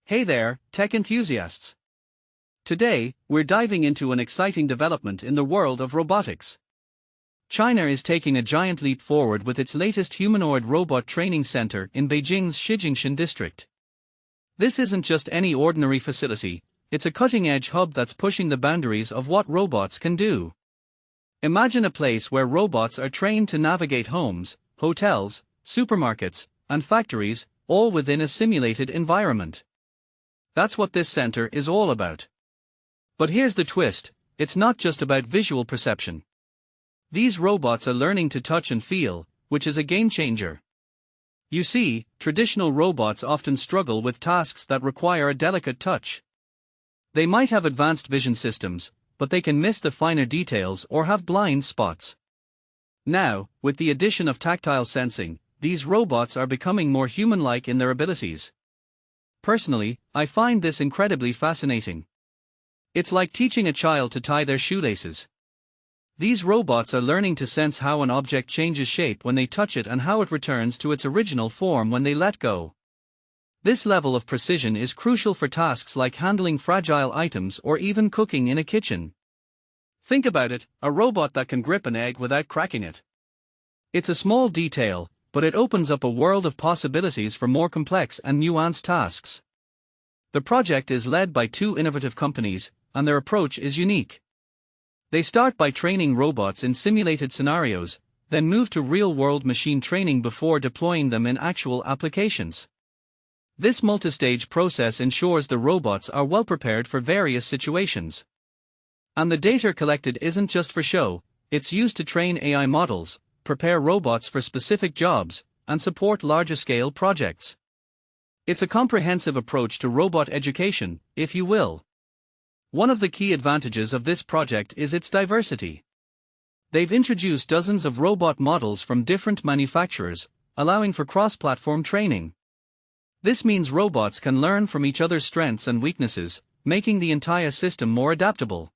Hey there, tech enthusiasts! Today, we're diving into an exciting development in the world of robotics. China is taking a giant leap forward with its latest humanoid robot training center in Beijing's Shijingshan district. This isn't just any ordinary facility, it's a cutting-edge hub that's pushing the boundaries of what robots can do. Imagine a place where robots are trained to navigate homes, hotels, supermarkets, and factories, all within a simulated environment. That's what this center is all about. But here's the twist, it's not just about visual perception. These robots are learning to touch and feel, which is a game changer. You see, traditional robots often struggle with tasks that require a delicate touch. They might have advanced vision systems, but they can miss the finer details or have blind spots. Now, with the addition of tactile sensing, these robots are becoming more human-like in their abilities. Personally, I find this incredibly fascinating. It's like teaching a child to tie their shoelaces. These robots are learning to sense how an object changes shape when they touch it and how it returns to its original form when they let go. This level of precision is crucial for tasks like handling fragile items or even cooking in a kitchen. Think about it, a robot that can grip an egg without cracking it. It's a small detail, but it opens up a world of possibilities for more complex and nuanced tasks. The project is led by two innovative companies, and their approach is unique. They start by training robots in simulated scenarios, then move to real-world machine training before deploying them in actual applications. This multi-stage process ensures the robots are well prepared for various situations. And the data collected isn't just for show, it's used to train AI models, prepare robots for specific jobs, and support larger-scale projects. It's a comprehensive approach to robot education, if you will. One of the key advantages of this project is its diversity. They've introduced dozens of robot models from different manufacturers, allowing for cross-platform training. This means robots can learn from each other's strengths and weaknesses, making the entire system more adaptable.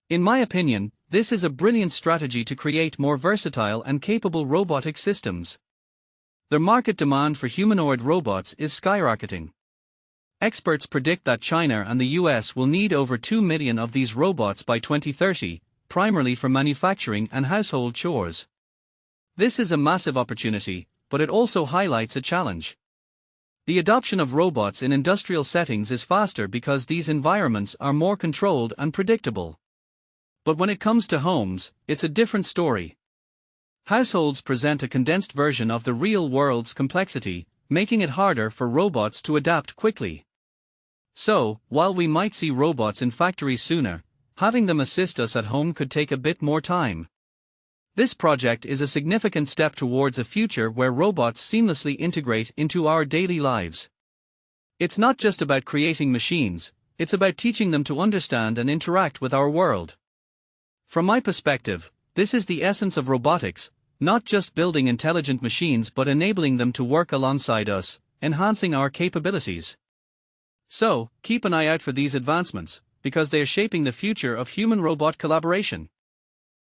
In my opinion, this is a brilliant strategy to create more versatile and capable robotic systems. The market demand for humanoid robots is skyrocketing. Experts predict that China and the US will need over 2 million of these robots by 2030, primarily for manufacturing and household chores. This is a massive opportunity, but it also highlights a challenge. The adoption of robots in industrial settings is faster because these environments are more controlled and predictable. But when it comes to homes, it's a different story. Households present a condensed version of the real world's complexity, making it harder for robots to adapt quickly. So, while we might see robots in factories sooner, having them assist us at home could take a bit more time. This project is a significant step towards a future where robots seamlessly integrate into our daily lives. It's not just about creating machines, it's about teaching them to understand and interact with our world. From my perspective, this is the essence of robotics, not just building intelligent machines but enabling them to work alongside us, enhancing our capabilities. So, keep an eye out for these advancements, because they are shaping the future of human-robot collaboration.